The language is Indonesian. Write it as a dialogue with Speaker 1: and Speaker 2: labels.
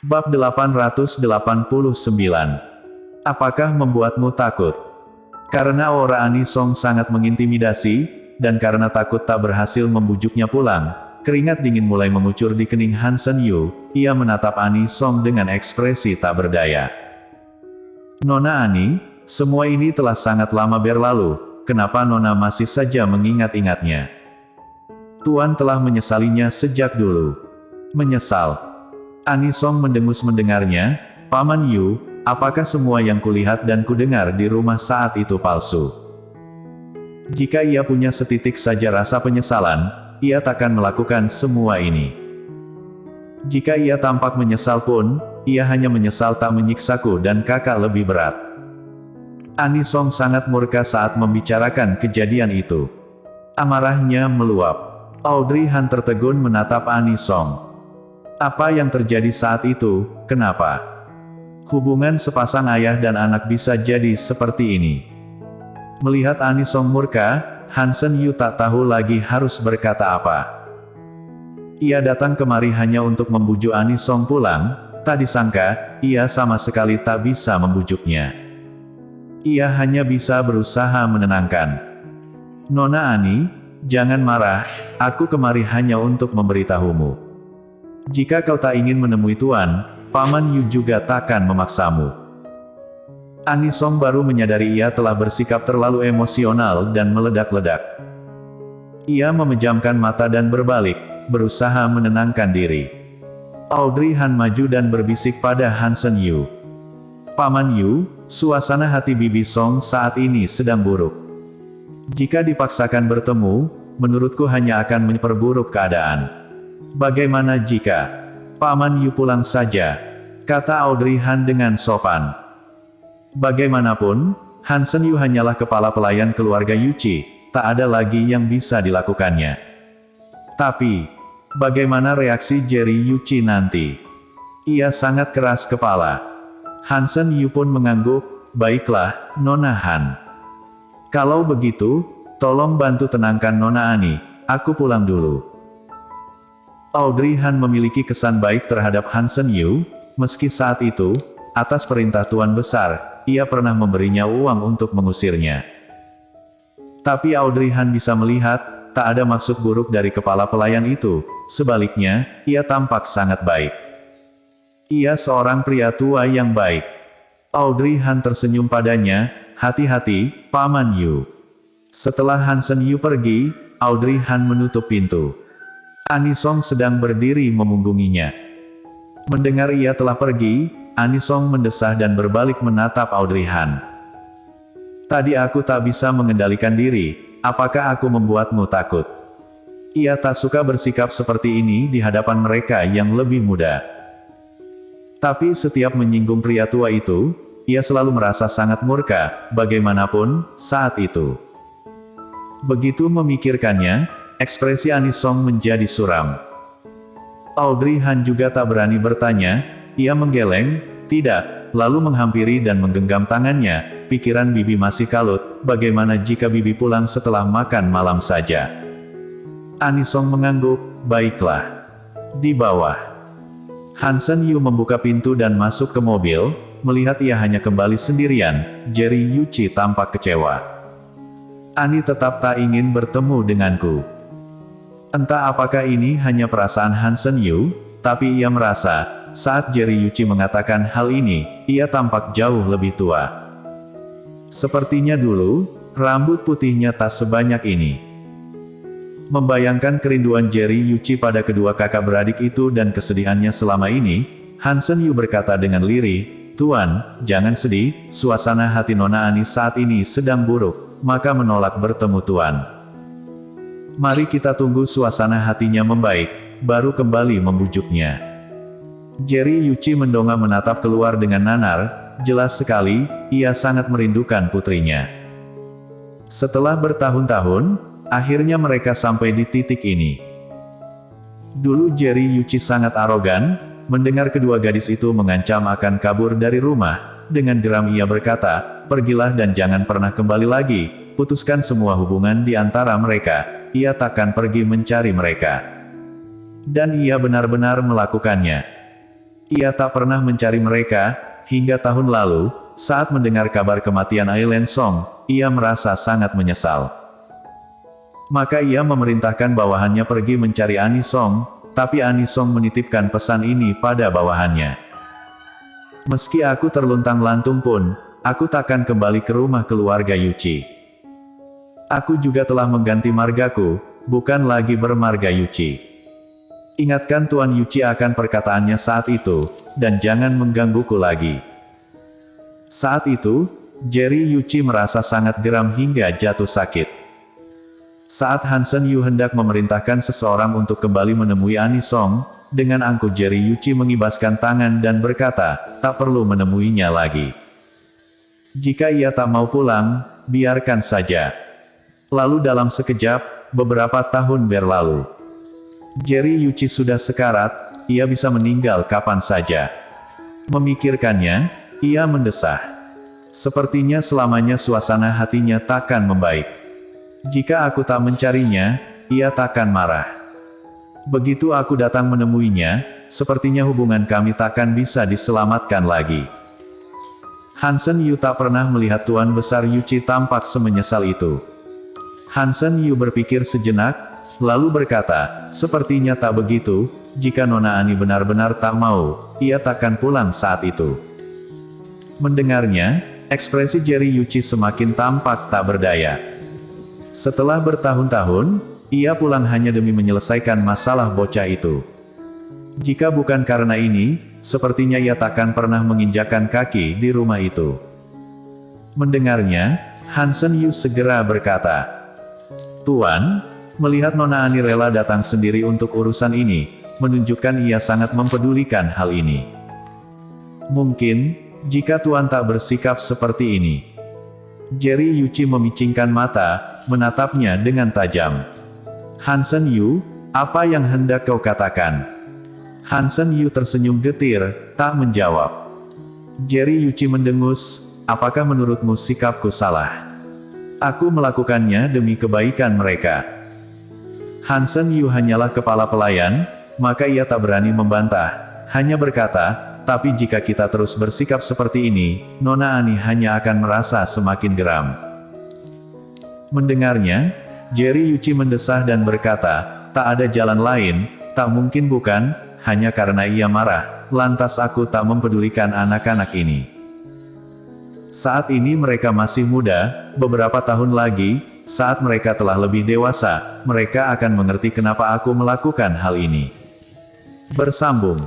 Speaker 1: Bab 889. Apakah membuatmu takut? Karena aura Anisong sangat mengintimidasi, dan karena takut tak berhasil membujuknya pulang, keringat dingin mulai mengucur di kening Hansen Yu. Ia menatap Anisong dengan ekspresi tak berdaya. Nona Ani, semua ini telah sangat lama berlalu, kenapa Nona masih saja mengingat-ingatnya? Tuan telah menyesalinya sejak dulu. Menyesal. Anisong mendengus mendengarnya. Paman Yu, apakah semua yang kulihat dan kudengar di rumah saat itu palsu? Jika ia punya setitik saja rasa penyesalan, ia takkan melakukan semua ini. Jika ia tampak menyesal pun, ia hanya menyesal tak menyiksaku dan kakak lebih berat. Anisong sangat murka saat membicarakan kejadian itu. Amarahnya meluap. Audrey Han tertegun menatap Anisong. Apa yang terjadi saat itu, kenapa? Hubungan sepasang ayah dan anak bisa jadi seperti ini. Melihat Anisong murka, Hansen Yu tak tahu lagi harus berkata apa. Ia datang kemari hanya untuk membujuk Anisong pulang, tak disangka, ia sama sekali tak bisa membujuknya. Ia hanya bisa berusaha menenangkan. Nona Ani, jangan marah, aku kemari hanya untuk memberitahumu. Jika kau tak ingin menemui Tuan, Paman Yu juga takkan memaksamu. Anisong baru menyadari ia telah bersikap terlalu emosional dan meledak-ledak. Ia memejamkan mata dan berbalik, berusaha menenangkan diri. Audrey Han maju dan berbisik pada Hansen Yu. Paman Yu, suasana hati Bibi Song saat ini sedang buruk. Jika dipaksakan bertemu, menurutku hanya akan memperburuk keadaan. Bagaimana jika Paman Yu pulang saja? Kata Audrey Han dengan sopan. Bagaimanapun, Hansen Yu hanyalah kepala pelayan keluarga Yuchi, tak ada lagi yang bisa dilakukannya. Tapi, bagaimana reaksi Jerry Yuchi nanti? Ia sangat keras kepala. Hansen Yu pun mengangguk, baiklah, Nona Han. Kalau begitu, tolong bantu tenangkan Nona Ani, aku pulang dulu. Audrey Han memiliki kesan baik terhadap Hansen Yu, meski saat itu, atas perintah Tuan Besar, ia pernah memberinya uang untuk mengusirnya. Tapi Audrey Han bisa melihat, tak ada maksud buruk dari kepala pelayan itu, sebaliknya, ia tampak sangat baik. Ia seorang pria tua yang baik. Audrey Han tersenyum padanya, hati-hati, Paman Yu. Setelah Hansen Yu pergi, Audrey Han menutup pintu. Anisong sedang berdiri memunggunginya. Mendengar ia telah pergi, Anisong mendesah dan berbalik menatap Audrey Han. Tadi aku tak bisa mengendalikan diri, apakah aku membuatmu takut? Ia tak suka bersikap seperti ini di hadapan mereka yang lebih muda. Tapi setiap menyinggung pria tua itu, ia selalu merasa sangat murka, bagaimanapun, saat itu. Begitu memikirkannya, ekspresi Anisong menjadi suram. Audrey Han juga tak berani bertanya, ia menggeleng, tidak, lalu menghampiri dan menggenggam tangannya, pikiran Bibi masih kalut, bagaimana jika Bibi pulang setelah makan malam saja? Anisong mengangguk, baiklah. Di bawah. Hansen Yu membuka pintu dan masuk ke mobil, melihat ia hanya kembali sendirian, Jerry Yuchi tampak kecewa. Ani tetap tak ingin bertemu denganku. Entah apakah ini hanya perasaan Hansen Yu, tapi ia merasa, saat Jerry Yuchi mengatakan hal ini, ia tampak jauh lebih tua. Sepertinya dulu, rambut putihnya tak sebanyak ini. Membayangkan kerinduan Jerry Yuchi pada kedua kakak beradik itu dan kesedihannya selama ini, Hansen Yu berkata dengan lirih, Tuan, jangan sedih, suasana hati Nona Ani saat ini sedang buruk, maka menolak bertemu Tuan. Mari kita tunggu suasana hatinya membaik, baru kembali membujuknya. Jerry Yuchi mendongak menatap keluar dengan nanar, jelas sekali, ia sangat merindukan putrinya. Setelah bertahun-tahun, akhirnya mereka sampai di titik ini. Dulu Jerry Yuchi sangat arogan, mendengar kedua gadis itu mengancam akan kabur dari rumah, dengan geram ia berkata, pergilah dan jangan pernah kembali lagi, putuskan semua hubungan di antara mereka. Ia takkan pergi mencari mereka. Dan ia benar-benar melakukannya. Ia tak pernah mencari mereka, hingga tahun lalu, saat mendengar kabar kematian Ailen Song, ia merasa sangat menyesal. Maka ia memerintahkan bawahannya pergi mencari Anisong, tapi Anisong menitipkan pesan ini pada bawahannya. Meski aku terluntang-lantung pun, aku takkan kembali ke rumah keluarga Yuchi. Aku juga telah mengganti margaku, bukan lagi bermarga Yuchi. Ingatkan Tuan Yuchi akan perkataannya saat itu, dan jangan menggangguku lagi. Saat itu, Jerry Yuchi merasa sangat geram hingga jatuh sakit. Saat Hansen Yu hendak memerintahkan seseorang untuk kembali menemui Anisong, dengan angkuh Jerry Yuchi mengibaskan tangan dan berkata, tak perlu menemuinya lagi. Jika ia tak mau pulang, biarkan saja. Lalu dalam sekejap, beberapa tahun berlalu. Jerry Yuchi sudah sekarat, ia bisa meninggal kapan saja. Memikirkannya, ia mendesah. Sepertinya selamanya suasana hatinya takkan membaik. Jika aku tak mencarinya, ia takkan marah. Begitu aku datang menemuinya, sepertinya hubungan kami takkan bisa diselamatkan lagi. Hansen Yu tak pernah melihat Tuan Besar Yuchi tampak semenyesal itu. Hansen Yu berpikir sejenak, lalu berkata, sepertinya tak begitu, jika Nona Ani benar-benar tak mau, ia takkan pulang saat itu. Mendengarnya, ekspresi Jerry Yuchi semakin tampak tak berdaya. Setelah bertahun-tahun, ia pulang hanya demi menyelesaikan masalah bocah itu. Jika bukan karena ini, sepertinya ia takkan pernah menginjakkan kaki di rumah itu. Mendengarnya, Hansen Yu segera berkata, Tuan, melihat Nona Ani rela datang sendiri untuk urusan ini, menunjukkan ia sangat mempedulikan hal ini. Mungkin, jika Tuan tak bersikap seperti ini. Jerry Yuchi memicingkan mata, menatapnya dengan tajam. Hansen Yu, apa yang hendak kau katakan? Hansen Yu tersenyum getir, tak menjawab. Jerry Yuchi mendengus, apakah menurutmu sikapku salah? Aku melakukannya demi kebaikan mereka. Hansen Yu hanyalah kepala pelayan, maka ia tak berani membantah, hanya berkata, tapi jika kita terus bersikap seperti ini, Nona Ani hanya akan merasa semakin geram. Mendengarnya, Jerry Yuchi mendesah dan berkata, tak ada jalan lain, tak mungkin bukan, hanya karena ia marah, lantas aku tak mempedulikan anak-anak ini. Saat ini mereka masih muda, beberapa tahun lagi, saat mereka telah lebih dewasa, mereka akan mengerti kenapa aku melakukan hal ini. Bersambung.